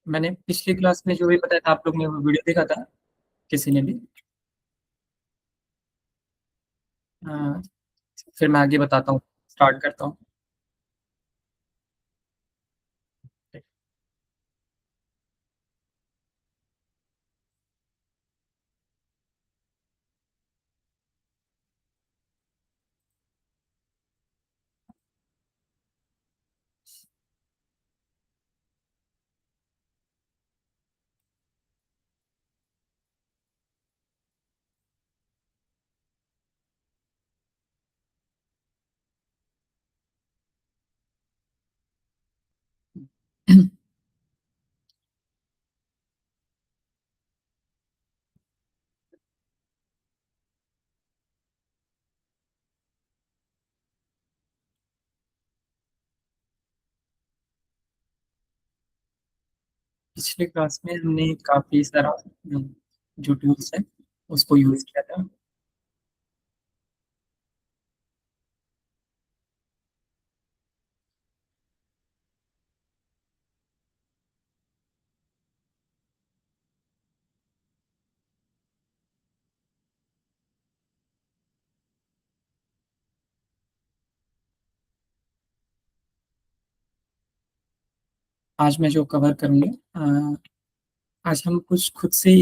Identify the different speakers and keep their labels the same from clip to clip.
Speaker 1: मैंने पिछली क्लास में जो भी बताया था, आप लोग ने वो वीडियो देखा था किसी ने भी? हाँ, फिर मैं आगे बताता हूँ, स्टार्ट करता हूँ। पिछली क्लास में हमने काफी सारा जो टूल्स है उसको यूज किया था। आज मैं जो कवर करूंगा, आज हम कुछ खुद से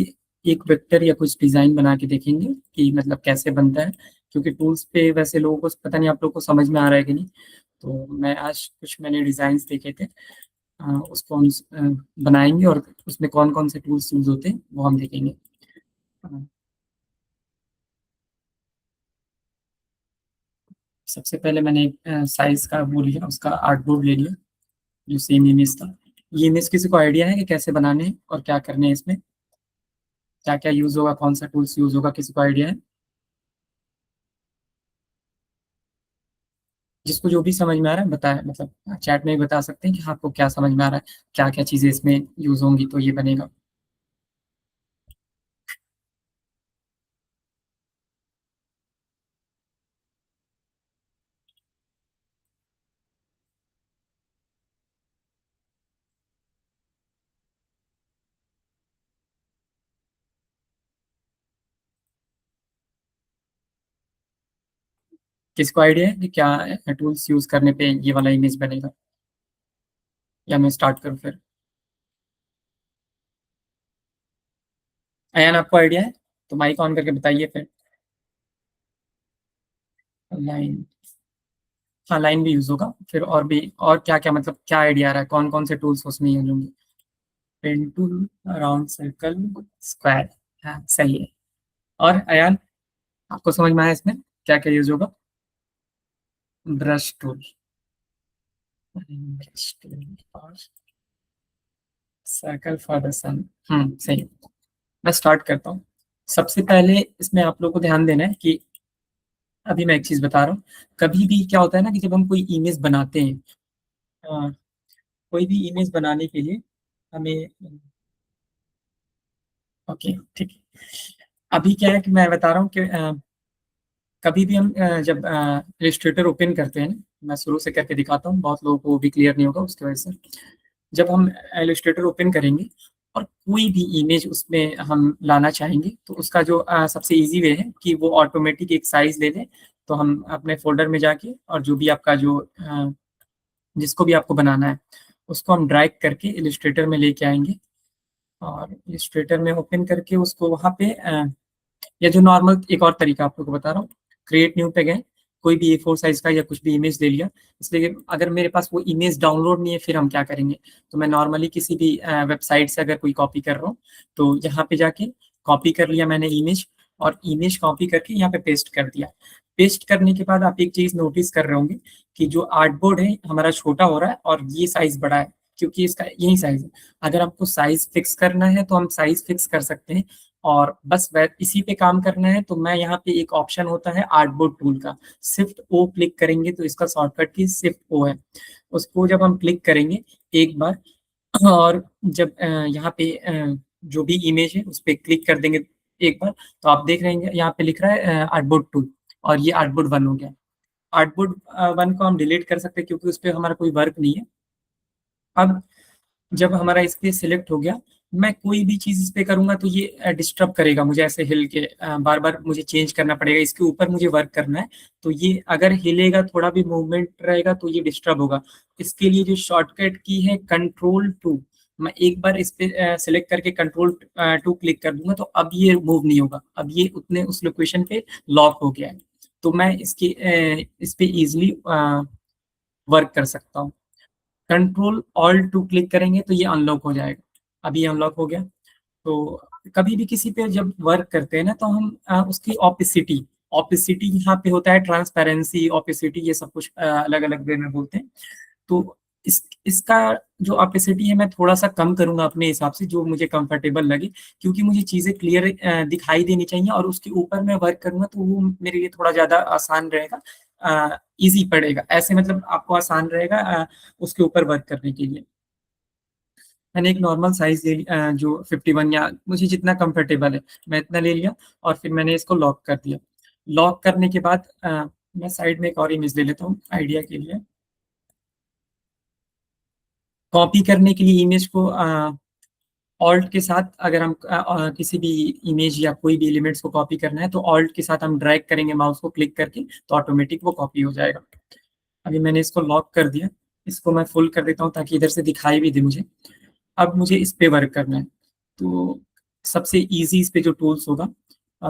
Speaker 1: एक वेक्टर या कुछ डिजाइन बना के देखेंगे कि मतलब कैसे बनता है। क्योंकि टूल्स पे वैसे लोगों को पता नहीं, आप लोगों को समझ में आ रहा है कि नहीं। तो मैं आज कुछ मैंने डिजाइन्स देखे थे, उसको हम बनाएंगे, और उसमें कौन कौन से टूल्स यूज होते हैं वो हम देखेंगे। अ, सबसे पहले मैंने साइज का वो लिया, उसका आर्टबोर्ड ले लिया जो सेम इमेज था। ये इमेज किसी को आइडिया है कि कैसे बनाने हैं और क्या करने हैं इसमें, क्या क्या यूज होगा, कौन सा टूल्स यूज होगा, किसी को आइडिया है? जिसको जो भी समझ में आ रहा है बताए, मतलब चैट में भी बता सकते हैं कि हाँ, आपको क्या समझ में आ रहा है, क्या क्या चीजें इसमें यूज होंगी तो ये बनेगा। किसको आइडिया है कि क्या टूल्स यूज करने पे ये वाला इमेज बनेगा, या मैं स्टार्ट करूँ फिर? अयान, आपको आइडिया है तो माइक ऑन करके बताइए फिर। लाइन? हाँ, लाइन भी यूज होगा फिर, और भी, और क्या क्या, मतलब क्या आइडिया आ रहा है, कौन कौन से टूल्स उसमें यूज होंगे? Pen tool, round circle, square. हाँ, सही है। और अयान, आपको समझ में आया इसमें क्या क्या यूज होगा? ब्रश टूल, ब्रश टूल और सर्कल फॉर द सन। सही है। मैं स्टार्ट करता हूँ। सबसे पहले इसमें आप लोगों को ध्यान देना है कि अभी मैं एक चीज बता रहा हूँ। कभी भी क्या होता है ना कि जब हम कोई इमेज बनाते हैं, अ, कोई भी इमेज बनाने के लिए हमें, ओके ठीक है, अभी क्या है कि मैं बता रहा हूँ कि कभी भी हम जब इलस्ट्रेटर ओपन करते हैं, मैं शुरू से करके दिखाता हूँ, बहुत लोगों को वो भी क्लियर नहीं होगा उसकी वजह से। जब हम इलस्ट्रेटर ओपन करेंगे और कोई भी इमेज उसमें हम लाना चाहेंगे, तो उसका जो सबसे इजी वे है कि वो ऑटोमेटिक एक साइज ले ले। तो हम अपने फोल्डर में जाके, और जो भी आपका जो जिसको भी आपको बनाना है उसको हम ड्रैग करके इलस्ट्रेटर में लेके आएंगे, और इलस्ट्रेटर में ओपन करके उसको वहाँ पे, या जो नॉर्मल एक और तरीका आप लोग को बता रहा हूँ, क्रिएट न्यू पे गए, कोई भी A4 साइज का या कुछ भी इमेज ले लिया। इसलिए अगर मेरे पास वो इमेज डाउनलोड नहीं है फिर हम क्या करेंगे, तो मैं नॉर्मली किसी भी वेबसाइट से अगर कोई कॉपी कर रहा हूँ, तो यहाँ पे जाके कॉपी कर लिया मैंने इमेज, और इमेज कॉपी करके यहाँ पे पेस्ट कर दिया। पेस्ट करने के बाद आप एक चीज नोटिस कर रहे होंगे कि जो आर्टबोर्ड है हमारा छोटा हो रहा है और ये साइज बड़ा है, क्योंकि इसका यही साइज है। अगर आपको साइज फिक्स करना है तो हम साइज फिक्स कर सकते हैं, और बस वह इसी पे काम करना है। तो मैं यहाँ पे एक ऑप्शन होता है आर्टबोर्ड टूल का, शिफ्ट ओ क्लिक करेंगे तो इसका शॉर्टकट की शिफ्ट ओ है। उसको जब हम क्लिक करेंगे एक बार, और जब यहाँ पे जो भी इमेज है उस पर क्लिक कर देंगे एक बार, तो आप देख रहे हैं यहाँ पे लिख रहा है आर्टबोर्ड टूल, और ये आर्टबोर्ड वन हो गया। आर्टबोर्ड वन को हम डिलीट कर सकते हैं क्योंकि उस पर हमारा कोई वर्क नहीं है। अब जब हमारा इस पे सिलेक्ट हो गया, मैं कोई भी चीज इस पे करूंगा तो ये डिस्टर्ब करेगा मुझे, ऐसे हिल के बार बार मुझे चेंज करना पड़ेगा, इसके ऊपर मुझे वर्क करना है। तो ये अगर हिलेगा, थोड़ा भी मूवमेंट रहेगा तो ये डिस्टर्ब होगा। इसके लिए जो शॉर्टकट की है कंट्रोल 2, मैं एक बार इस पे सिलेक्ट करके कंट्रोल 2 क्लिक कर दूंगा तो अब ये मूव नहीं होगा, अब ये उतने उस लोकेशन पे लॉक हो गया है। तो मैं इस पे इजिली वर्क कर सकता हूँ। कंट्रोल Alt 2 क्लिक करेंगे तो ये अनलॉक हो जाएगा। अभी अनलॉक हो गया। तो कभी भी किसी पे जब वर्क करते हैं ना, तो हम उसकी ऑपेसिटी, ऑपेसिटी यहाँ पे होता है, ट्रांसपेरेंसी, ऑपेसिटी, ये सब कुछ अलग अलग वे में बोलते हैं। तो इसका जो ऑपेसिटी है मैं थोड़ा सा कम करूंगा अपने हिसाब से, जो मुझे कंफर्टेबल लगे, क्योंकि मुझे चीजें क्लियर दिखाई देनी चाहिए, और उसके ऊपर मैं वर्क करूंगा तो वो मेरे लिए थोड़ा ज्यादा आसान रहेगा, इजी पड़ेगा, ऐसे मतलब आपको आसान रहेगा उसके ऊपर वर्क करने के लिए। मैंने एक नॉर्मल साइज ले लिया, जो 51, या मुझे जितना कंफर्टेबल है मैं इतना ले लिया, और फिर मैंने इसको लॉक कर दिया। लॉक करने के बाद मैं साइड में एक और इमेज ले लेता हूँ आइडिया के लिए। कॉपी करने के लिए इमेज को ऑल्ट के साथ, अगर हम किसी भी इमेज या कोई भी एलिमेंट्स को कॉपी करना है तो ऑल्ट के साथ हम ड्रैग करेंगे माउस को क्लिक करके, तो ऑटोमेटिक वो कॉपी हो जाएगा। अभी मैंने इसको लॉक कर दिया। इसको मैं फुल कर देता हूँ ताकि इधर से दिखाई भी दे मुझे। अब मुझे इस पे वर्क करना है। तो सबसे इजी इस पे जो टूल्स होगा, अ,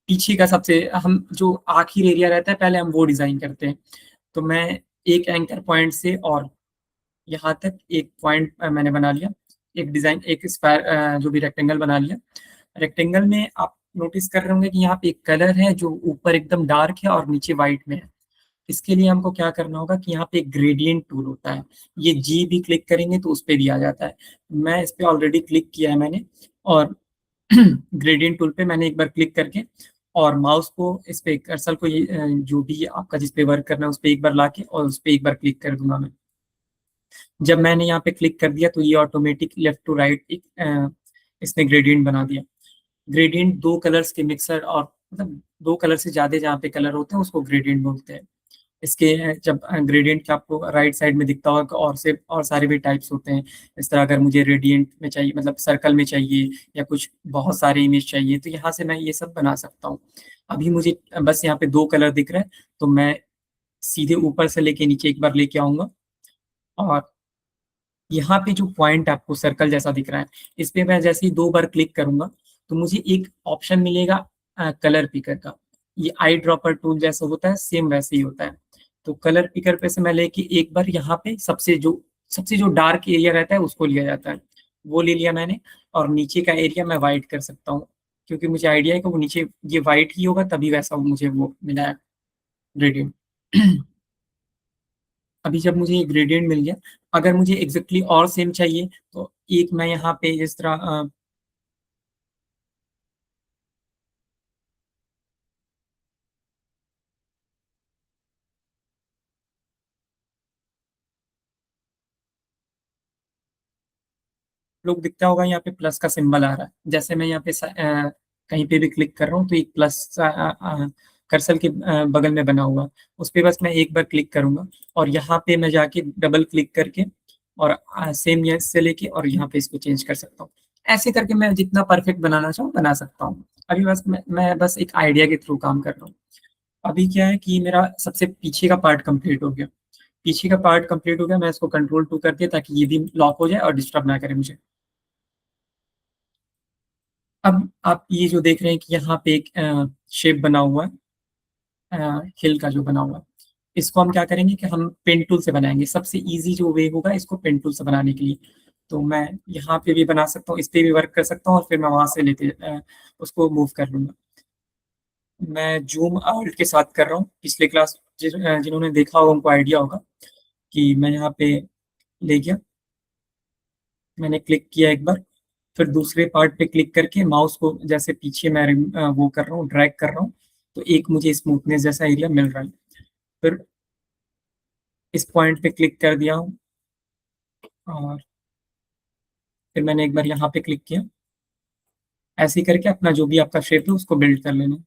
Speaker 1: पीछे का सबसे, हम जो आखिर एरिया रहता है पहले हम वो डिजाइन करते हैं। तो मैं एक एंकर पॉइंट से और यहाँ तक एक पॉइंट मैंने बना लिया, एक डिजाइन, एक स्क्वायर, जो भी रेक्टेंगल बना लिया। रेक्टेंगल में आप नोटिस कर रहे होंगे कि यहाँ पे एक कलर है जो ऊपर एकदम डार्क है और नीचे व्हाइट में है। इसके लिए हमको क्या करना होगा कि यहाँ पे एक ग्रेडियंट टूल होता है, ये जी भी क्लिक करेंगे तो उस पे भी आ जाता है। मैं इस पे ऑलरेडी क्लिक किया है मैंने, और ग्रेडियंट टूल पे मैंने एक बार क्लिक करके, और माउस को इस पे कर्सर को, ये जो भी आपका जिस पे वर्क करना है उस पे एक बार लाके और उस पे एक बार क्लिक कर दूंगा मैं। जब मैंने यहाँ पे क्लिक कर दिया तो ये ऑटोमेटिक लेफ्ट टू राइट एक इसने ग्रेडियंट बना दिया। ग्रेडियंट दो कलर्स के मिक्सर, और मतलब दो कलर से ज्यादा जहाँ पे कलर होते हैं उसको ग्रेडियंट बोलते हैं। इसके जब ग्रेडियंट के आपको राइट साइड में दिखता होगा, और से और सारे भी टाइप्स होते हैं। इस तरह अगर मुझे रेडियंट में चाहिए, मतलब सर्कल में चाहिए, या कुछ बहुत सारे इमेज चाहिए, तो यहाँ से मैं ये सब बना सकता हूँ। अभी मुझे बस यहाँ पे दो कलर दिख रहे हैं, तो मैं सीधे ऊपर से लेके नीचे एक बार लेके आऊंगा, और यहाँ पे जो पॉइंट आपको सर्कल जैसा दिख रहा है, इस पे मैं जैसे ही दो बार क्लिक करूंगा तो मुझे एक ऑप्शन मिलेगा कलर पिकर का। ये आई ड्रॉपर टूल जैसा होता है, सेम वैसे ही होता है। तो कलर पिकर पे से मैं लेके एक बार यहाँ पे सबसे जो डार्क एरिया रहता है उसको लिया जाता है, वो ले लिया मैंने। और नीचे का एरिया मैं वाइट कर सकता हूँ, क्योंकि मुझे आइडिया है कि वो नीचे ये वाइट ही होगा, तभी वैसा मुझे वो मिला है ग्रेडियंट। अभी जब मुझे ये ग्रेडियंट मिल गया, अगर मुझे एग्जैक्टली और सेम चाहिए तो एक मैं यहाँ पे इस तरह लोग दिखता होगा, यहाँ पे प्लस का सिंबल आ रहा है, जैसे मैं यहाँ पे कहीं पे भी क्लिक कर रहा हूँ तो एक प्लस कर्सर के बगल में बना हुआ, उस पे बस मैं एक बार क्लिक करूंगा, और यहाँ पे मैं जाके डबल क्लिक करके, और सेम यस से लेके और यहाँ पे इसको चेंज कर सकता हूँ। ऐसे करके मैं जितना परफेक्ट बनाना चाहूँ बना सकता हूँ। अभी बस मैं बस एक आइडिया के थ्रू काम कर रहा हूँ। अभी क्या है कि मेरा सबसे पीछे का पार्ट कंप्लीट हो गया। पीछे का पार्ट कंप्लीट हो गया, मैं इसको कंट्रोल 2 कर दिया ताकि ये भी लॉक हो जाए और डिस्टर्ब ना करे मुझे। अब आप ये जो देख रहे हैं कि यहाँ पे एक शेप बना हुआ है, हिल का जो बना हुआ है, इसको हम क्या करेंगे कि हम पेन टूल से बनाएंगे। सबसे इजी जो वे होगा इसको पेन टूल से बनाने के लिए, तो मैं यहाँ पे भी बना सकता हूँ, इस पे भी वर्क कर सकता हूँ, और फिर मैं वहां से उसको मूव कर लूंगा। मैं जूम आउट के साथ कर रहा हूँ। पिछले क्लास जिन्होंने देखा होगा उनको आइडिया होगा कि मैं यहाँ पे ले गया, मैंने क्लिक किया एक बार, फिर दूसरे पार्ट पे क्लिक करके माउस को जैसे पीछे मैं वो कर रहा हूँ, ड्रैग कर रहा हूँ, तो एक मुझे स्मूथनेस जैसा एरिया मिल रहा है। फिर इस पॉइंट पे क्लिक कर दिया हूँ, और फिर मैंने एक बार यहाँ पे क्लिक किया। ऐसे ही करके अपना जो भी आपका शेप है उसको बिल्ड कर लेना।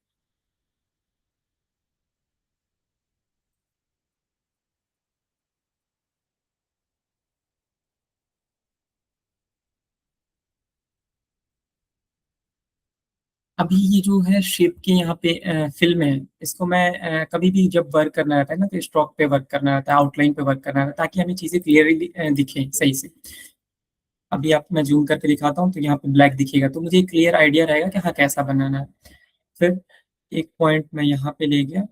Speaker 1: अभी ये जो है शेप के यहाँ पे फिल्म है, इसको मैं कभी भी जब वर्क करना रहता है ना, तो स्ट्रोक पे वर्क करना रहता है, आउटलाइन पे वर्क करना रहता है, ताकि हमें चीजें क्लियरली दिखे सही से। अभी आप मैं जूम करके दिखाता हूँ, तो यहाँ पे ब्लैक दिखेगा, तो मुझे क्लियर आइडिया रहेगा कि हाँ कैसा बनाना है। फिर एक पॉइंट मैं यहाँ पे ले गया,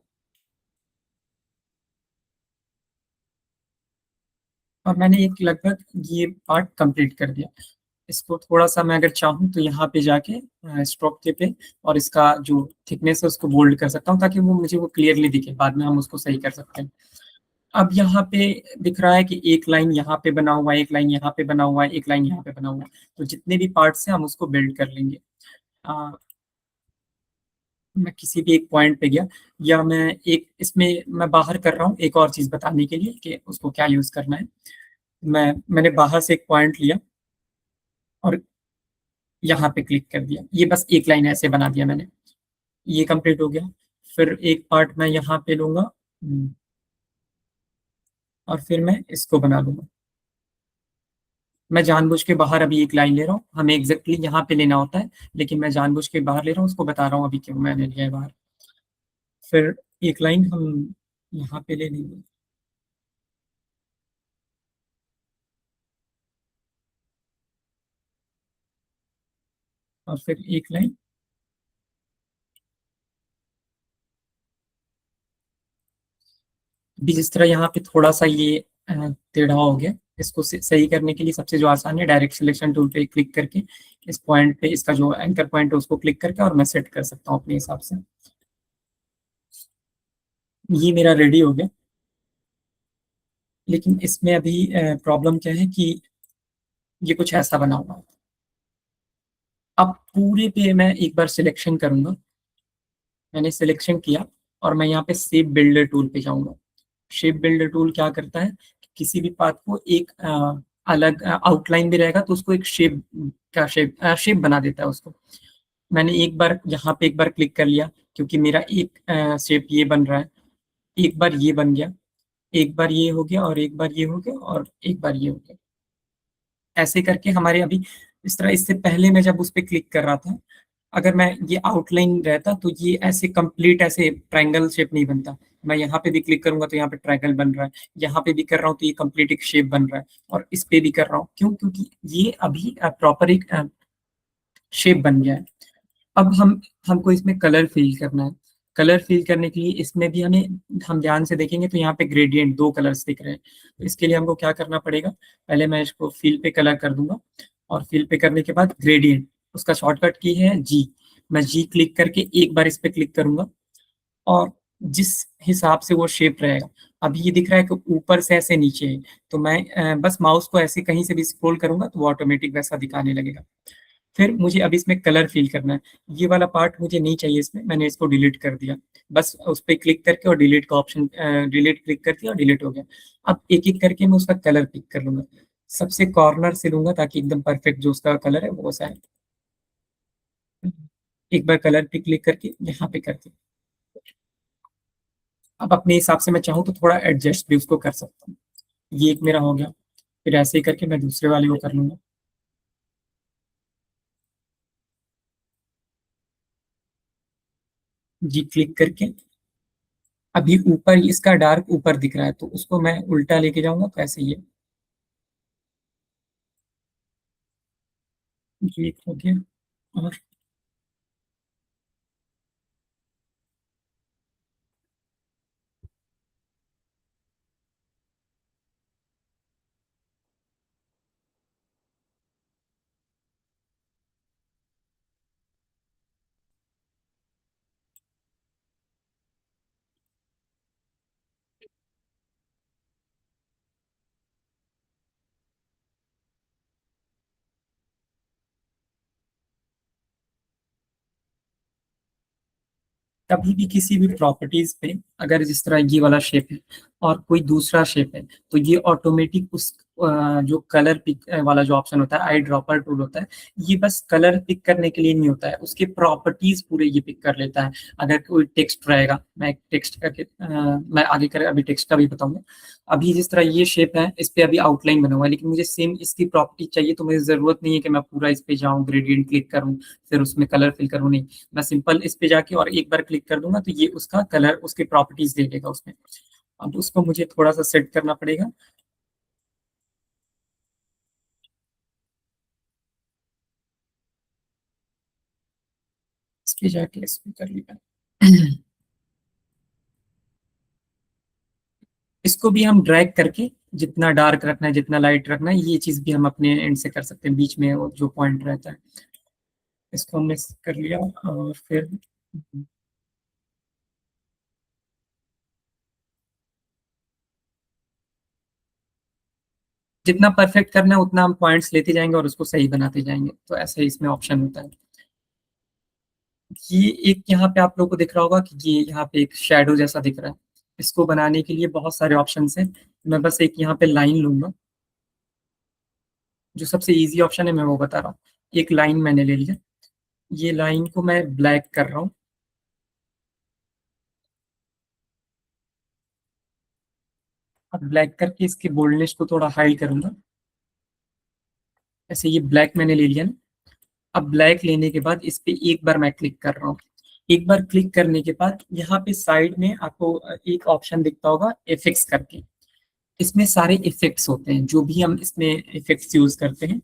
Speaker 1: और मैंने एक लगभग ये पार्ट कंप्लीट कर दिया। इसको थोड़ा सा मैं अगर चाहूँ तो यहाँ पे जाके स्ट्रोक के पे, और इसका जो थिकनेस है उसको बोल्ड कर सकता हूँ, ताकि वो मुझे वो क्लियरली दिखे, बाद में हम उसको सही कर सकते हैं। अब यहाँ पे दिख रहा है कि एक लाइन यहाँ पे बना हुआ है, एक लाइन यहाँ पे बना हुआ है, एक लाइन यहाँ पे बना हुआ है, तो जितने भी पार्ट्स हैं हम उसको बिल्ड कर लेंगे। आ, मैं किसी भी एक पॉइंट पे गया, या मैं एक इसमें मैं बाहर कर रहा हूँ एक और चीज बताने के लिए कि उसको क्या यूज करना है। मैंने बाहर से एक पॉइंट लिया और यहाँ पे क्लिक कर दिया, ये बस एक लाइन ऐसे बना दिया मैंने, ये कंप्लीट हो गया। फिर एक पार्ट मैं यहाँ पे लूंगा, और फिर मैं इसको बना लूंगा। मैं जानबूझ के बाहर अभी एक लाइन ले रहा हूँ, हमें एग्जैक्टली यहाँ पे लेना होता है, लेकिन मैं जानबूझ के बाहर ले रहा हूँ, उसको बता रहा हूँ अभी क्यों मैंने लिया है बाहर। फिर एक लाइन हम यहाँ पे ले लेंगे, और फिर एक लाइन भी, जिस तरह यहाँ पे थोड़ा सा ये टेढ़ा हो गया, इसको सही करने के लिए सबसे जो आसान है, डायरेक्ट सिलेक्शन टूल पे क्लिक करके इस पॉइंट पे, इसका जो एंकर पॉइंट है उसको क्लिक करके, और मैं सेट कर सकता हूँ अपने हिसाब से। ये मेरा रेडी हो गया। लेकिन इसमें अभी प्रॉब्लम क्या है कि ये कुछ ऐसा बना हुआ है। अब पूरे पे मैं एक बार सिलेक्शन करूंगा, मैंने सिलेक्शन किया, और मैं यहाँ पे शेप बिल्डर टूल पे जाऊंगा। शेप बिल्डर टूल क्या करता है कि किसी भी पाथ को एक अलग आउटलाइन भी रहेगा तो उसको एक शेप का शेप बना देता है उसको। मैंने एक बार यहाँ पे एक बार क्लिक कर लिया, क्योंकि मेरा एक शेप ये बन रहा है, एक बार ये बन गया, एक बार ये हो गया, और एक बार ये हो गया, और एक बार ये हो गया। ऐसे करके हमारे अभी इस तरह, इससे पहले मैं जब उस पर क्लिक कर रहा था, अगर मैं ये आउटलाइन रहता तो ये ऐसे कंप्लीट ऐसे ट्रायंगल शेप नहीं बनता। मैं यहाँ पे भी क्लिक करूंगा तो यहाँ पे ट्रायंगल बन रहा है, यहाँ पे भी कर रहा हूँ तो ये कंप्लीट एक शेप बन रहा है, और इस पे भी कर रहा हूँ, क्यों? क्योंकि ये अभी प्रॉपर एक शेप बन गया है। अब हमको इसमें कलर फिल करना है। कलर फिल करने के लिए इसमें भी हम ध्यान से देखेंगे तो यहाँ पे ग्रेडियंट दो कलर्स दिख रहे हैं, तो इसके लिए हमको क्या करना पड़ेगा, पहले मैं इसको फिल पे कलर कर दूंगा, और फिल पे करने के बाद ग्रेडियंट, उसका शॉर्टकट की है जी। मैं जी क्लिक करके एक बार इस पे क्लिक करूंगा, और जिस हिसाब से वो शेप रहेगा, अभी ये दिख रहा है कि ऊपर से ऐसे नीचे है, तो मैं बस माउस को ऐसे कहीं से भी स्क्रॉल करूंगा तो वो ऑटोमेटिक वैसा दिखाने लगेगा। फिर मुझे अब इसमें कलर फिल करना है। ये वाला पार्ट मुझे नहीं चाहिए इसमें, मैंने इसको डिलीट कर दिया। बस उस पर क्लिक करके और डिलीट का ऑप्शन, डिलीट क्लिक करके और डिलीट हो गया। अब एक एक करके मैं उसका कलर पिक कर लूंगा, सबसे कॉर्नर से लूंगा ताकि एकदम परफेक्ट जो उसका कलर है वो वैसा है। एक बार कलर पे क्लिक करके यहाँ पे कर दिया। अब अपने हिसाब से मैं चाहूँ तो थोड़ा एडजस्ट भी उसको कर सकता हूँ। ये एक मेरा हो गया। फिर ऐसे ही करके मैं दूसरे वाले को कर लूंगा, जी क्लिक करके। अभी ऊपर इसका डार्क ऊपर दिख रहा है, तो उसको मैं उल्टा लेके जाऊंगा, तो ऐसे ही है। ये एक हो गया। और कभी भी किसी भी प्रॉपर्टीज पे, अगर जिस तरह ये वाला शेप है और कोई दूसरा शेप है, तो ये ऑटोमेटिक उस जो कलर पिक वाला जो ऑप्शन होता है, आई ड्रॉपर टूल होता है, ये बस कलर पिक करने के लिए नहीं होता है, उसके प्रॉपर्टीज पूरे ये पिक कर लेता है। अगर कोई टेक्स्ट रहेगा, मैं एक टेक्स्ट करके मैं आगे कर अभी टेक्स्ट का भी बताऊंगा। अभी जिस तरह ये शेप है, इस पे अभी आउटलाइन बना हुआ है, लेकिन मुझे सेम इसकी प्रॉपर्टी चाहिए, तो मुझे जरूरत नहीं है कि मैं पूरा इस पे जाऊँ, ग्रेडियंट क्लिक करूँ, फिर उसमें कलर फिल करूँ, नहीं। मैं सिंपल इस पे जाके और एक बार क्लिक कर दूंगा, तो ये उसका कलर, उसकी प्रॉपर्टीज दे देगा उसमें। अब उसको मुझे थोड़ा सा सेट करना पड़ेगा। इस पे जाके इस पे कर लिया। इसको भी हम ड्रैग करके जितना डार्क रखना है, जितना लाइट रखना है, ये चीज भी हम अपने एंड से कर सकते हैं, बीच में वो जो पॉइंट रहता है। इसको हमने कर लिया, और फिर जितना परफेक्ट करना है उतना हम पॉइंट्स लेते जाएंगे और उसको सही बनाते जाएंगे, तो ऐसा ही इसमें ऑप्शन होता है। ये एक यहाँ पे आप लोग को दिख रहा होगा कि ये यहाँ पे एक शेडो जैसा दिख रहा है। इसको बनाने के लिए बहुत सारे ऑप्शन हैं। मैं बस एक यहाँ पे लाइन लूंगा। जो सबसे इजी ऑप्शन है मैं वो बता रहा हूँ। एक लाइन मैंने ले लिया, ये लाइन को मैं ब्लैक कर रहा हूँ। अब ब्लैक करके इसकी बोल्डनेस को थोड़ा हाई करूंगा। ऐसे ये ब्लैक मैंने ले लिया ना। अब ब्लैक लेने के बाद इस पे एक बार मैं क्लिक कर रहा हूँ। एक बार क्लिक करने के बाद यहाँ पे साइड में आपको एक ऑप्शन दिखता होगा, इफेक्ट्स करके। इसमें सारे इफेक्ट्स होते हैं, जो भी हम इसमें इफेक्ट्स यूज करते हैं।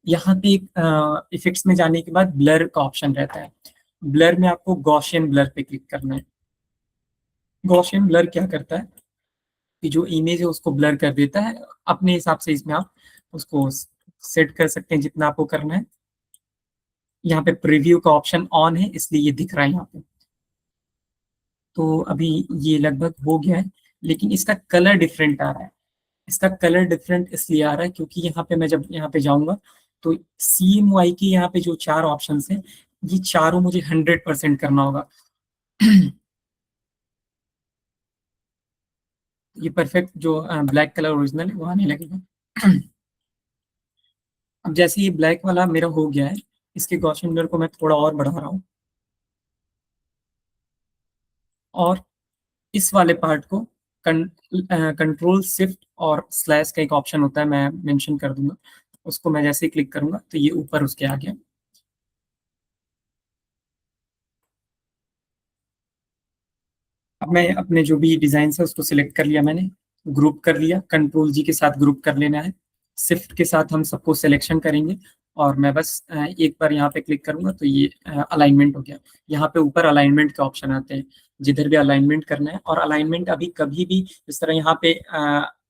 Speaker 1: यहाँ पे एक इफेक्ट्स में जाने के बाद ब्लर का ऑप्शन रहता है। ब्लर में आपको गॉसियन ब्लर पे क्लिक करना है। गॉसियन ब्लर क्या करता है कि जो इमेज है उसको ब्लर कर देता है अपने हिसाब से। इसमें आप उसको सेट कर सकते हैं जितना आपको करना है। यहाँ पे प्रीव्यू का ऑप्शन ऑन है, इसलिए ये दिख रहा है यहाँ पे। तो अभी ये लगभग हो गया है, लेकिन इसका कलर डिफरेंट आ रहा है। इसका कलर डिफरेंट इसलिए आ रहा है क्योंकि यहाँ पे मैं जब यहाँ पे जाऊंगा, तो CMYK के यहाँ पे जो चार ऑप्शन हैं, ये चारों मुझे 100% करना होगा। ये परफेक्ट जो ब्लैक कलर ओरिजिनल है वो आने लगेगा। अब जैसे ये ब्लैक वाला मेरा हो गया है, इसके गॉसियन ब्लर को मैं थोड़ा और बढ़ा रहा हूँ। और इस वाले पार्ट को कंट्रोल शिफ्ट और स्लैश का एक ऑप्शन होता है, मैं मेंशन कर दूंगा। उसको मैं जैसे ही क्लिक करूंगा तो ये ऊपर उसके आ गया। अब मैं अपने जो भी डिजाइन है उसको सिलेक्ट कर लिया मैंने, ग्रुप कर लिया, कंट्रोल जी के साथ ग्रुप कर लेना है। शिफ्ट के साथ हम सबको सिलेक्शन करेंगे, और मैं बस एक बार यहाँ पे क्लिक करूंगा तो ये अलाइनमेंट हो गया। यहाँ पे ऊपर अलाइनमेंट के ऑप्शन आते हैं, जिधर भी अलाइनमेंट करना है। और अलाइनमेंट अभी कभी भी, इस तरह यहाँ पे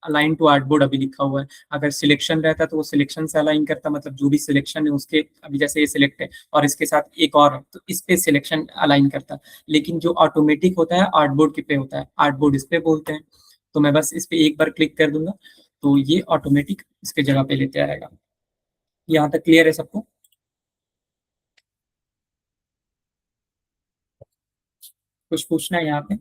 Speaker 1: अलाइन टू आर्टबोर्ड अभी लिखा हुआ है, अगर सिलेक्शन रहता तो वो सिलेक्शन से अलाइन करता, मतलब जो भी सिलेक्शन है उसके, अभी जैसे ये सिलेक्ट है और इसके साथ एक और है तो इस पे सिलेक्शन अलाइन करता। लेकिन जो ऑटोमेटिक होता है आर्टबोर्ड के पे होता है, आर्टबोर्ड इस पे बोलते हैं। तो मैं बस इस पे एक बार क्लिक कर दूंगा तो ये ऑटोमेटिक इसके जगह पे लेते आएगा। यहाँ तक क्लियर है सबको? कुछ पूछना है यहाँ पे?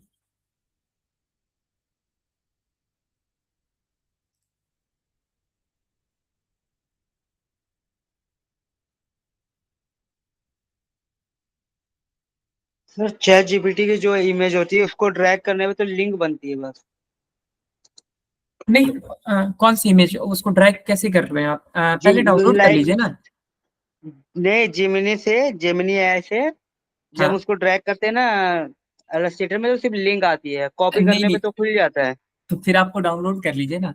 Speaker 2: सर चैट जीपीटी की जो इमेज होती है उसको ड्रैग करने में तो लिंक बनती है बस।
Speaker 1: नहीं, कौन सी इमेज, उसको ड्रैग कैसे कर रहे हैं आप?
Speaker 2: जी
Speaker 1: पहले डाउनलोड कर
Speaker 2: लाइक
Speaker 1: लीजिए ना।
Speaker 2: नहीं, जिमिनी से, जेमिनी एआई से जब हम
Speaker 1: हाँ।
Speaker 2: उसको ड्रैग करते हैं ना इलस्ट्रेटर में, तो सिर्फ लिंक आती है, कॉपी
Speaker 1: नहीं
Speaker 2: करने
Speaker 1: नहीं,
Speaker 2: पे तो खुल जाता है।
Speaker 1: तो फिर आपको डाउनलोड कर लीजिए ना।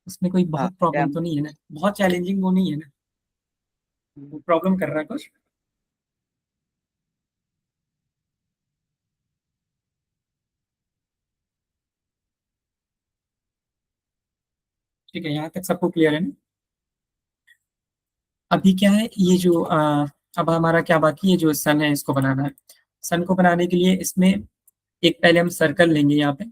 Speaker 1: उसमें कोई
Speaker 2: हाँ
Speaker 1: बहुत प्रॉब्लम
Speaker 2: डैम।
Speaker 1: तो नहीं है ना, बहुत चैलेंजिंग वो नहीं है ना। वो प्रॉब्लम कर रहा है कुछ? ठीक है, यहाँ तक सबको क्लियर है ना? अभी क्या है, ये जो अब हमारा क्या बाकी है, जो सन है इसको बनाना है। सन को बनाने के लिए इसमें एक पहले हम सर्कल लेंगे यहाँ पे।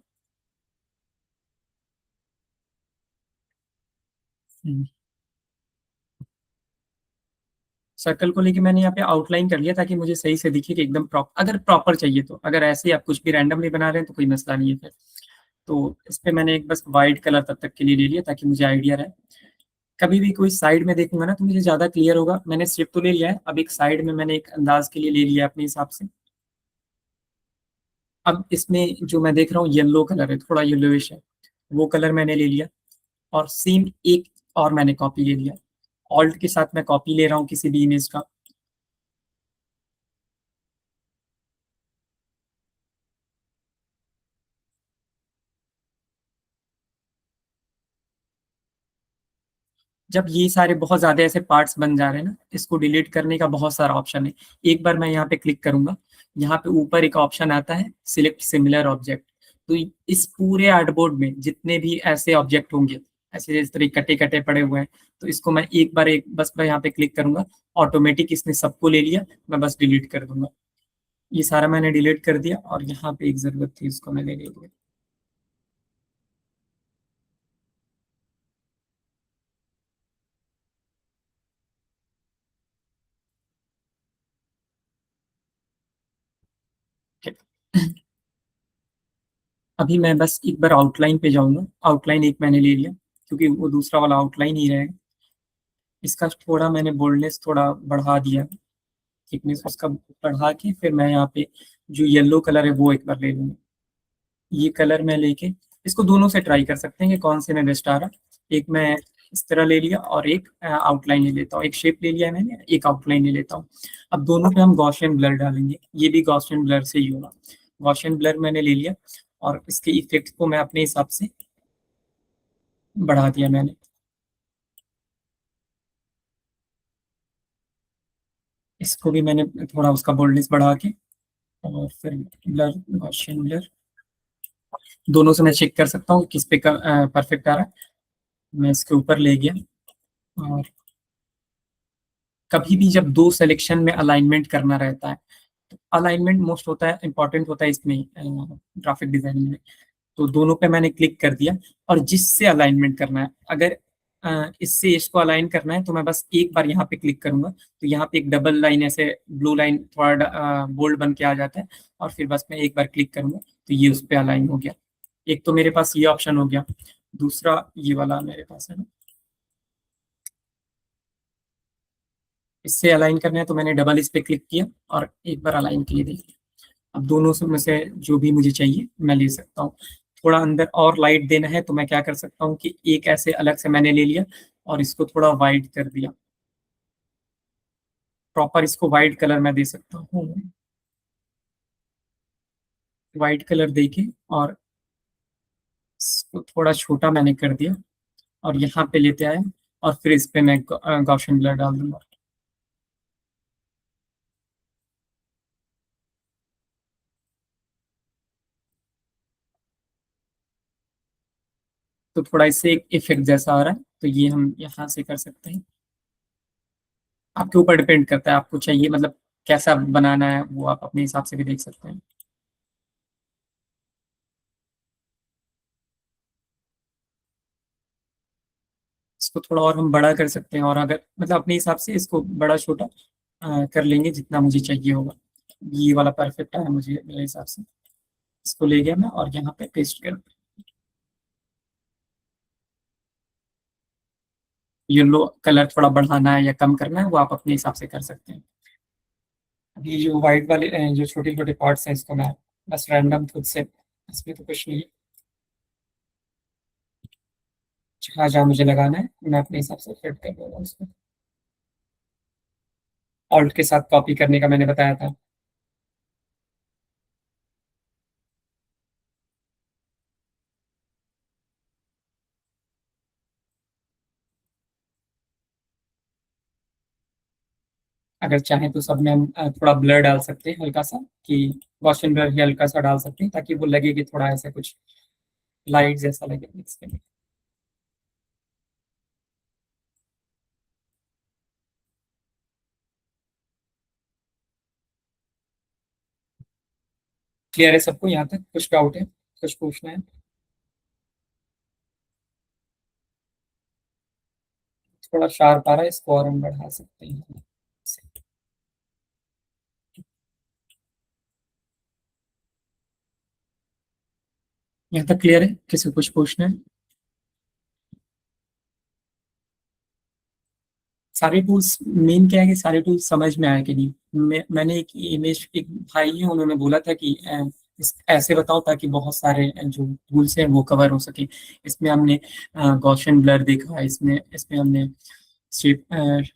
Speaker 1: सर्कल को लेके मैंने यहाँ पे आउटलाइन कर लिया ताकि मुझे सही से दिखे कि एकदम प्रॉपर, अगर प्रॉपर चाहिए तो। अगर ऐसे ही आप कुछ भी रैंडमली बना रहे हैं तो कोई मसला नहीं है फिर। तो इस पे मैंने एक बस वाइट कलर तब तक के लिए ले लिया ताकि मुझे आइडिया रहे। कभी भी कोई साइड में देखूंगा ना तो मुझे ज्यादा क्लियर होगा। मैंने स्ट्रिप तो ले लिया है, अब एक साइड में मैंने एक अंदाज के लिए ले लिया अपने हिसाब से। अब इसमें जो मैं देख रहा हूँ येलो कलर है, थोड़ा येलोइश है, वो कलर मैंने ले लिया। और सेम एक और मैंने कॉपी ले लिया, ऑल्ट के साथ मैं कॉपी ले रहा हूँ किसी भी इमेज का। जब ये सारे बहुत ज्यादा ऐसे पार्ट्स बन जा रहे हैं ना, इसको डिलीट करने का बहुत सारा ऑप्शन है। एक बार मैं यहाँ पे क्लिक करूंगा, यहाँ पे ऊपर एक ऑप्शन आता है सिलेक्ट सिमिलर ऑब्जेक्ट। तो इस पूरे आर्टबोर्ड में जितने भी ऐसे ऑब्जेक्ट होंगे, ऐसे इस तरह कटे कटे पड़े हुए हैं, तो इसको मैं एक बार एक बस मैं यहाँ पे क्लिक करूंगा, ऑटोमेटिक इसने सबको ले लिया। मैं बस डिलीट कर दूंगा। ये सारा मैंने डिलीट कर दिया, और यहाँ पे एक जरूरत थी, इसको मैंने ले लिया। ठीक है। अभी मैं बस एक बार आउटलाइन पे जाऊंगा, आउटलाइन एक मैंने ले लिया, क्योंकि वो दूसरा वाला आउटलाइन ही रहेगा। इसका थोड़ा मैंने बोल्डनेस थोड़ा बढ़ा दिया, थिकनेस उसका बढ़ा के फिर मैं यहाँ पे जो येलो कलर है वो एक बार ले लूंगा। ये कलर मैं लेके इसको दोनों से ट्राई कर सकते हैं कि कौन से में बेस्ट आ रहा। एक मैं इस तरह ले लिया, और एक आउटलाइन ले लेता हूँ। एक शेप ले लिया है मैंने, एक आउटलाइन ले लेता हूँ। अब दोनों पे हम गॉसियन ब्लर डालेंगे, ये भी गॉसियन ब्लर से ही होगा। गॉसियन ब्लर मैंने ले लिया, और इसके इफेक्ट को मैं अपने हिसाब से बढ़ा दिया मैंने। इसको भी मैंने थोड़ा उसका बोल्डनेस बढ़ा के, और फिर ब्लर, गॉसियन ब्लर, दोनों से मैं चेक कर सकता हूँ किस पे परफेक्ट आ रहा है। मैं इसके ऊपर ले गया। और कभी भी जब दो सिलेक्शन में अलाइनमेंट करना रहता है, तो अलाइनमेंट मोस्ट होता है, इंपॉर्टेंट होता है इसमें ग्राफिक डिजाइनिंग में। तो दोनों पे मैंने क्लिक कर दिया, और जिससे अलाइनमेंट करना है, अगर इससे इसको अलाइन करना है, तो मैं बस एक बार यहाँ पे क्लिक करूंगा, तो यहाँ पे एक डबल लाइन ऐसे ब्लू लाइन थोड़ा बोल्ड बन के आ जाता है। और फिर बस मैं एक बार क्लिक करूंगा, तो ये उस पर अलाइन हो गया। एक तो मेरे पास ये ऑप्शन हो गया, दूसरा ये वाला मेरे पास है ना, इससे अलाइन करना है, तो मैंने डबल इस पे क्लिक किया, और एक बार अलाइन के लिए देख लिया। अब दोनों से में से जो भी मुझे चाहिए मैं ले सकता हूँ। थोड़ा अंदर और लाइट देना है, तो मैं क्या कर सकता हूँ कि एक ऐसे अलग से मैंने ले लिया, और इसको थोड़ा वाइट कर दिया। प्रॉपर इसको वाइट कलर मैं दे सकता हूँ, वाइट कलर देके, और इसको थोड़ा छोटा मैंने कर दिया, और यहाँ पे लेते आए, और फिर इस पे मैं गॉसियन ब्लर डाल दूंगा। तो थोड़ा इससे एक इफेक्ट जैसा आ रहा है, तो ये हम यहाँ से कर सकते हैं। आपके ऊपर डिपेंड करता है, आपको चाहिए मतलब कैसा बनाना है, वो आप अपने हिसाब से भी देख सकते हैं। इसको थोड़ा और हम बड़ा कर सकते हैं, और अगर मतलब अपने हिसाब से इसको बड़ा छोटा कर लेंगे जितना मुझे चाहिए होगा। ये वाला परफेक्ट है मुझे मेरे हिसाब से। इसको ले गया मैं, और यहाँ पे पेस्ट कर, येलो कलर थोड़ा बढ़ाना है या कम करना है, वो आप अपने हिसाब से कर सकते हैं। अभी जो व्हाइट वाले जो छोटे छोटे पार्ट्स हैं, इसको मैं बस रैंडम खुद से, इसमें तो कुछ नहीं है। जहाँ जहाँ मुझे लगाना है मैं अपने हिसाब से फिट कर दूंगा उसको। ऑल्ट के साथ कॉपी करने का मैंने बताया था। अगर चाहें तो सब में हम थोड़ा ब्लर डाल सकते हैं हल्का सा, कि गॉसियन ब्लर ही हल्का सा डाल सकते हैं, ताकि वो लगे कि थोड़ा ऐसा कुछ लाइट जैसा लगे इसके में। क्लियर है सबको यहाँ तक? कुछ डाउट है, कुछ पूछना है? थोड़ा शार्प आ रहा है, इसको और हम बढ़ा सकते हैं। यहाँ तक क्लियर है? किसी को कुछ पूछना है? सारे टूल्स, मेन क्या है कि सारे टूल्स समझ में आए कि नहीं। मैंने एक इमेज, एक भाई है उन्होंने बोला था कि ऐसे बताओ ताकि बहुत सारे जो टूल्स हैं वो कवर हो सके। इसमें हमने गॉसियन ब्लर देखा, इसमें इसमें हमने शेप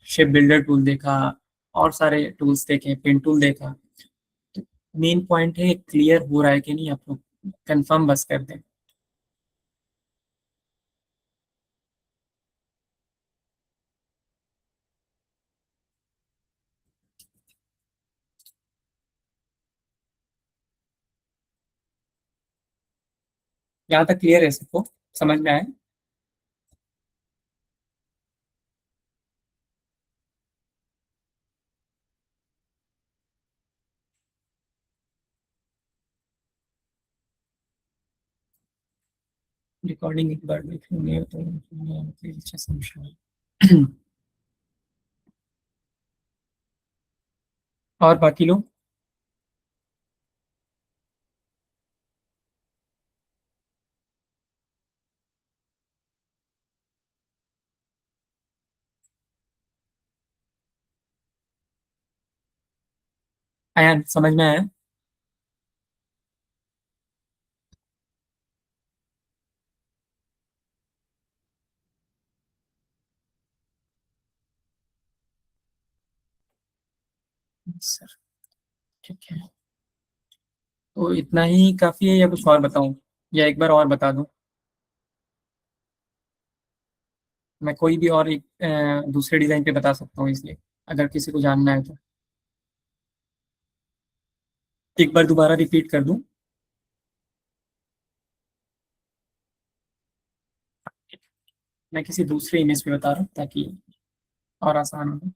Speaker 1: शेप बिल्डर टूल देखा, और सारे टूल्स देखे, पेन टूल देखा। तो मेन पॉइंट है क्लियर हो रहा है कि नहीं, आप लोग कंफर्म बस कर दें। यहाँ तक क्लियर है सबको, समझ में आया? रिकॉर्डिंग एक बार देख लेंगे तो अच्छा समझ। और बाकी लोग? आया, समझ में आया? सर, ठीक है। तो इतना ही काफी है या कुछ और बताऊं, या एक बार और बता दूं? मैं कोई भी और एक दूसरे डिजाइन पे बता सकता हूँ इसलिए, अगर किसी को जानना है तो। एक बार दोबारा रिपीट कर दूं? मैं किसी दूसरे इमेज पे बता रहा हूँ ताकि और आसान हो।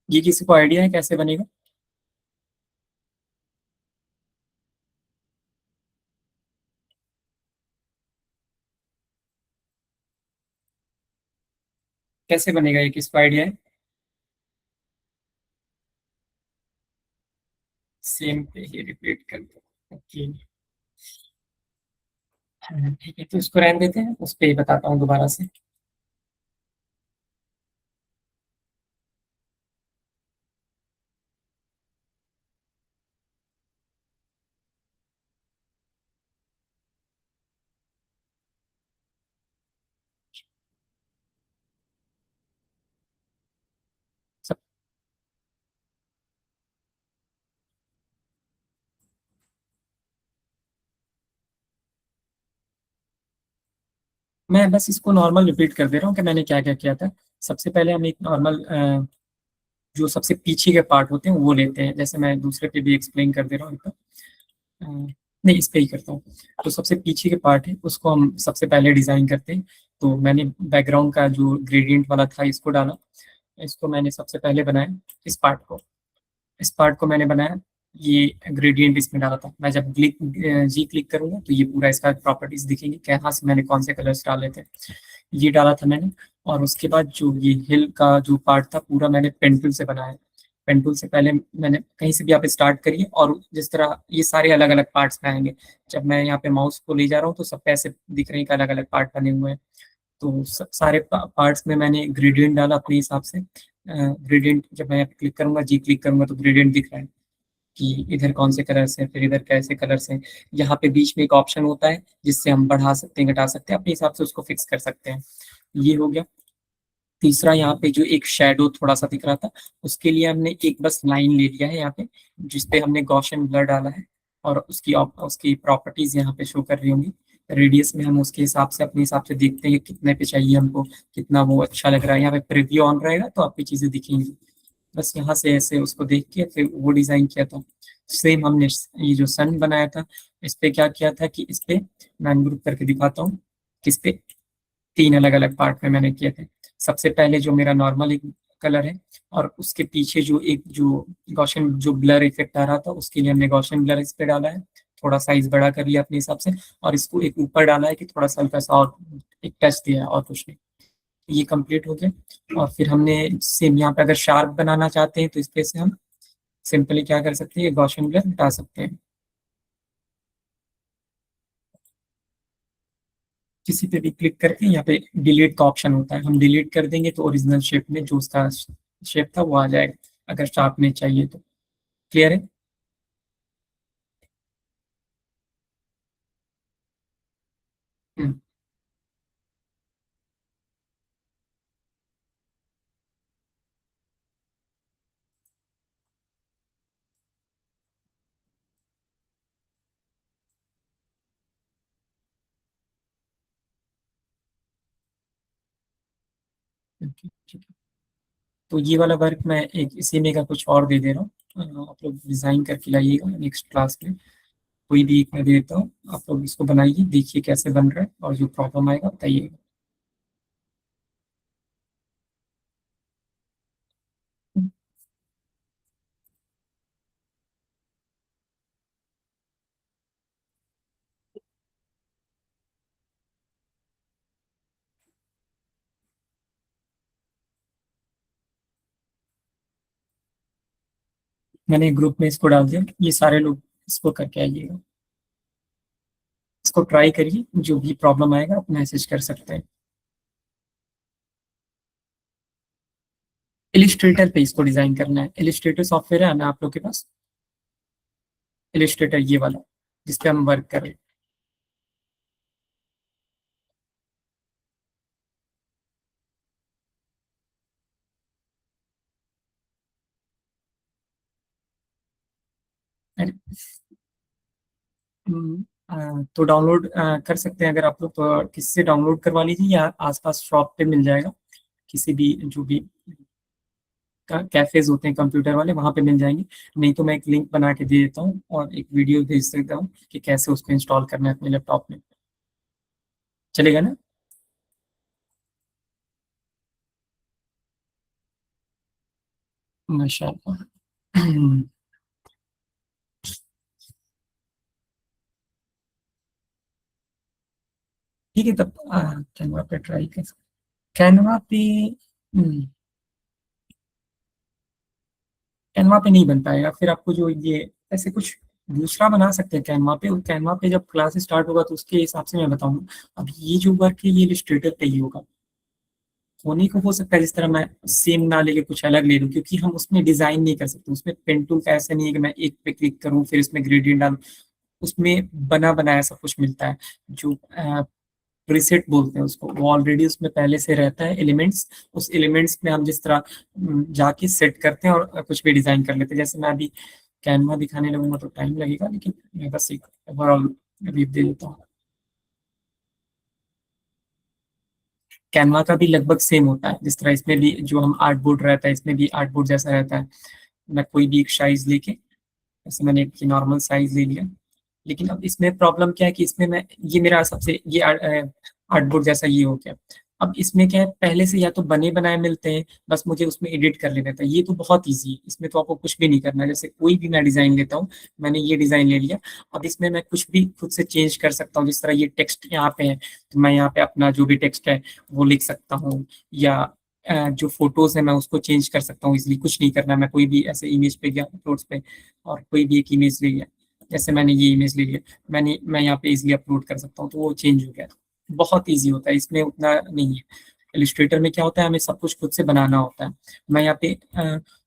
Speaker 1: ये किसी को आइडिया है कैसे बनेगा? कैसे बनेगा, ये किसको आइडिया है? सेम पे ही रिपीट कर दो, ओके। हाँ, ठीक है, तो इसको रहने देते हैं, उस पे ही बताता हूँ दोबारा से। सब, मैं बस इसको नॉर्मल रिपीट कर दे रहा हूँ कि मैंने क्या क्या किया था। सबसे पहले हम एक नॉर्मल जो सबसे पीछे के पार्ट होते हैं वो लेते हैं, जैसे मैं दूसरे पे भी एक्सप्लेन कर दे रहा हूँ एक बार। नहीं, इस पे ही करता हूँ। तो सबसे पीछे के पार्ट है उसको हम सबसे पहले डिजाइन करते हैं। तो मैंने बैकग्राउंड का जो ग्रेडियंट वाला था इसको डाला। इसको मैंने सबसे पहले बनाया, इस पार्ट को। इस पार्ट को मैंने बनाया, ये ग्रेडियंट इसमें डाला था। मैं जब जी क्लिक करूंगा तो ये पूरा इसका प्रॉपर्टीज दिखेंगे, कहाँ से मैंने कौन से कलर्स डाले थे। ये डाला था मैंने। और उसके बाद जो ये हिल का जो पार्ट था पूरा मैंने पेंटूल से बनाया। पेंटूल से पहले मैंने कहीं से भी आप स्टार्ट करिए, और जिस तरह ये सारे अलग अलग पार्ट्स में आएंगे। जब मैं यहाँ पे माउस को ले जा रहा हूँ तो सब पे ऐसे दिख रहे हैं कि अलग अलग पार्ट बने हुए हैं। तो सारे पार्ट्स में मैंने ग्रेडियंट डाला अपने हिसाब से। ग्रेडियंट जब मैं क्लिक करूंगा, जी क्लिक करूंगा, तो ग्रेडियंट दिख रहा है कि इधर कौन से कलर्स हैं, फिर इधर कैसे कलर्स हैं। यहाँ पे बीच में एक ऑप्शन होता है जिससे हम बढ़ा सकते हैं, घटा सकते हैं, अपने हिसाब से उसको फिक्स कर सकते हैं। ये हो गया। तीसरा, यहाँ पे जो एक शेडो थोड़ा सा दिख रहा था, उसके लिए हमने एक बस लाइन ले लिया है यहाँ पे, जिसपे हमने गॉसियन ब्लर डाला है। और उसकी प्रॉपर्टीज यहाँ पे शो कर रही होंगी। रेडियस में हम उसके हिसाब से अपने हिसाब से देखते हैं कि कितने पे चाहिए हमको, कितना वो अच्छा लग रहा है। यहाँ पे प्रीव्यू ऑन रहेगा तो आपकी चीजें दिखेंगी। बस यहाँ से ऐसे उसको देख के फिर वो डिजाइन किया था। सेम हमने ये जो सन बनाया था, इस पे क्या किया था कि इस पे मैं ग्रुप करके दिखाता हूँ। किस पे, तीन अलग अलग पार्ट में मैंने किए थे। सबसे पहले जो मेरा नॉर्मल एक कलर है, और उसके पीछे जो एक जो गॉसियन जो ब्लर इफेक्ट आ रहा था, उसके लिए हमने गॉसियन ब्लर इस पे डाला है। थोड़ा साइज बड़ा कर लिया अपने हिसाब से, और इसको एक ऊपर डाला है कि थोड़ा सा हल्का सा और एक टच दिया है, और कुछ नहीं। ये कंप्लीट हो गया। और फिर हमने सेम यहाँ पे अगर शार्प बनाना चाहते हैं तो इस पे से हम सिंपली क्या कर सकते हैं, गॉसियन ब्लर हटा सकते हैं। किसी पे भी क्लिक करके यहाँ पे डिलीट का ऑप्शन होता है, हम डिलीट कर देंगे तो ओरिजिनल शेप में जो उसका शेप था वो आ जाएगा, अगर शार्प नहीं चाहिए तो। क्लियर है? हम्म, ठीक है। तो ये वाला वर्क मैं एक इसी में का कुछ और दे दे रहा हूँ, आप लोग डिजाइन करके लाइएगा नेक्स्ट क्लास में। कोई भी एक मैं दे देता हूँ, आप लोग इसको बनाइए, देखिए कैसे बन रहा है, और जो प्रॉब्लम आएगा बताइएगा। मैंने ग्रुप में इसको डाल दिया, ये सारे लोग इसको करके आइएगा। इसको ट्राई करिए, जो भी प्रॉब्लम आएगा आप मैसेज कर सकते हैं। इलिस्ट्रेटर पे इसको डिजाइन करना है, इलिस्ट्रेटर सॉफ्टवेयर है ना आप लोग के पास? इलिस्ट्रेटर ये वाला जिस पे हम वर्क कर रहे हैं। तो डाउनलोड कर सकते हैं अगर आप लोग, तो किससे डाउनलोड करवा लीजिए, या आसपास शॉप पे मिल जाएगा, किसी भी जो भी कैफेज होते हैं कंप्यूटर वाले, वहां पे मिल जाएंगे। नहीं तो मैं एक लिंक बना के दे देता हूँ और एक वीडियो भेज देता हूँ कि कैसे उसको इंस्टॉल करना है अपने लैपटॉप में। चलेगा ना? माशाल्लाह। ठीक है, तब कैनवा पे ट्राई कर। कैनवा पे कैनवा पे नहीं बन पाएगा, फिर आपको जो ये ऐसे कुछ दूसरा बना सकते हैं कैनवा पे, और कैनवा पे जब क्लास स्टार्ट होगा तो उसके हिसाब से मैं बताऊंगा। अब ये जो वर्क है ये इलस्ट्रेटर पे ही होगा। होने को हो सकता है जिस तरह मैं सेम ना लेके कुछ अलग ले लूं, क्योंकि हम उसमें डिजाइन नहीं कर सकते, उसमें पेन टूल का ऐसा नहीं है कि मैं एक पे क्लिक करूं फिर इसमें ग्रेडियंट डालूं। उसमें बना बनाया सब कुछ मिलता है, जो प्रीसेट बोलते हैं उसको, वो ऑलरेडी उसमें पहले से रहता है एलिमेंट्स। उस एलिमेंट्स में हम जिस तरह जाके सेट करते हैं और कुछ भी डिजाइन कर लेते हैं। जैसे मैं अभी कैनवा दिखाने लगूंगा तो टाइम लगेगा, लेकिन मैं बस एक ओवरऑल रिव्यू दे देता हूँ। कैनवा का भी लगभग सेम होता है, जिस तरह इसमें भी जो हम आर्ट बोर्ड रहता है इसमें भी आर्ट बोर्ड जैसा रहता है। मैं कोई भी एक साइज लेके, जैसे मैंने एक नॉर्मल साइज ले लिया, लेकिन अब इसमें प्रॉब्लम क्या है कि इसमें मैं, ये मेरा सबसे ये आर्टबोर्ड जैसा ये हो गया। अब इसमें क्या है, पहले से या तो बने बनाए मिलते हैं, बस मुझे उसमें एडिट कर लेना था। ये तो बहुत इजी है, इसमें तो आपको कुछ भी नहीं करना है। जैसे कोई भी मैं डिजाइन लेता हूँ, मैंने ये डिजाइन ले लिया, अब इसमें मैं कुछ भी खुद से चेंज कर सकता हूँ। जिस तरह ये टेक्स्ट यहाँ पे है, तो मैं यहाँ पे अपना जो भी टेक्स्ट है वो लिख सकता हूँ, या जो फोटोज है मैं उसको चेंज कर सकता हूँ इसलिए। कुछ नहीं करना, मैं कोई भी ऐसे इमेज पे गया अपलोड्स पे, और कोई भी एक इमेज ले लिया, जैसे मैंने ये इमेज ले लिया, मैं यहाँ पे इजीली अपलोड कर सकता हूँ, तो वो चेंज हो गया। बहुत इजी होता है, इसमें उतना नहीं है। इलिस्ट्रेटर में क्या होता है, हमें सब कुछ खुद से बनाना होता है। मैं यहाँ पे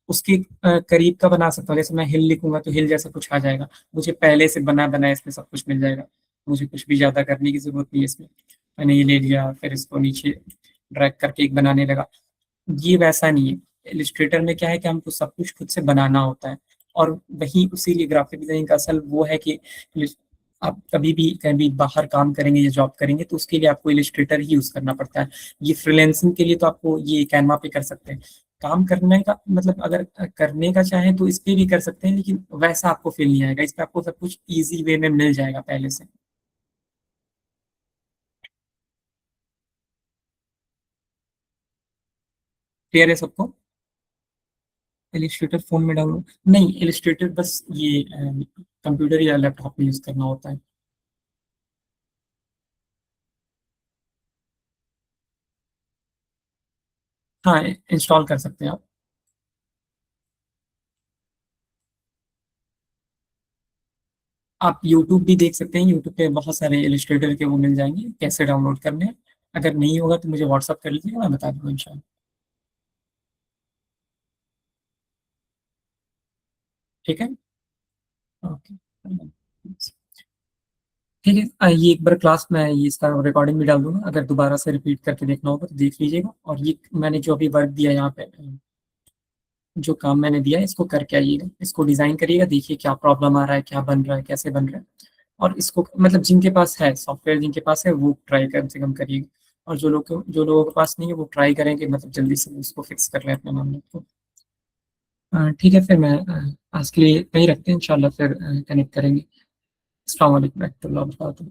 Speaker 1: उसके करीब का बना सकता हूँ, जैसे मैं हिल लिखूंगा तो हिल जैसा कुछ आ जाएगा, मुझे पहले से बना बनाया इसमें सब कुछ मिल जाएगा। मुझे कुछ भी ज्यादा करने की जरूरत नहीं है इसमें। मैंने ये ले लिया, फिर इसको नीचे ड्रैग करके एक बनाने लगा। ये वैसा नहीं है। इलिस्ट्रेटर में क्या है कि हमको सब कुछ खुद से बनाना होता है। और वही उसीलिए ग्राफिक डिजाइनिंग का असल वो है कि आप कभी भी कहीं बाहर काम करेंगे या जॉब करेंगे तो उसके लिए आपको इलिस्ट्रेटर ही यूज करना पड़ता है। ये फ्रीलैंसिंग के लिए तो आपको ये कैनवा पे कर सकते हैं। काम करने का मतलब अगर करने का चाहें तो इस पे भी कर सकते हैं, लेकिन वैसा आपको फील नहीं आएगा। इस पे आपको सब कुछ इजी वे में मिल जाएगा पहले से। क्लियर है सबको? इलिस्ट्रेटर फोन में डाउनलोड नहीं, इलिस्ट्रेटर बस ये कंप्यूटर या लैपटॉप में यूज करना होता है। हाँ, इंस्टॉल कर सकते हैं आप। आप यूट्यूब भी देख सकते हैं, यूट्यूब पे बहुत सारे इलस्ट्रेटर के वो मिल जाएंगे, कैसे डाउनलोड करने हैं। अगर नहीं होगा तो मुझे व्हाट्सअप कर लीजिएगा, मैं बता दूंगा इंशाल्लाह। ठीक है। ओके। ठीक है। ये एक बार क्लास में ये इसका रिकॉर्डिंग भी डाल दूंगा, अगर दोबारा से रिपीट करके देखना होगा तो देख लीजिएगा। और ये मैंने जो अभी वर्क दिया यहाँ पे, जो काम मैंने दिया है इसको करके आइएगा, इसको डिजाइन करिएगा, देखिए क्या प्रॉब्लम आ रहा है, क्या बन रहा है, कैसे बन रहा है। और इसको मतलब जिनके पास है सॉफ्टवेयर, जिनके पास है वो ट्राई कम से कम करिएगा। और जो लोगों के पास नहीं है वो ट्राई करेंगे, मतलब जल्दी से उसको फिक्स कर लें अपने मामले को। ठीक है, फिर मैं आज के लिए यहीं रखते हैं, इंशाल्लाह फिर कनेक्ट करेंगे। अस्सलाम वालेकुम रहमतुल्लाहि व बरकातुहू।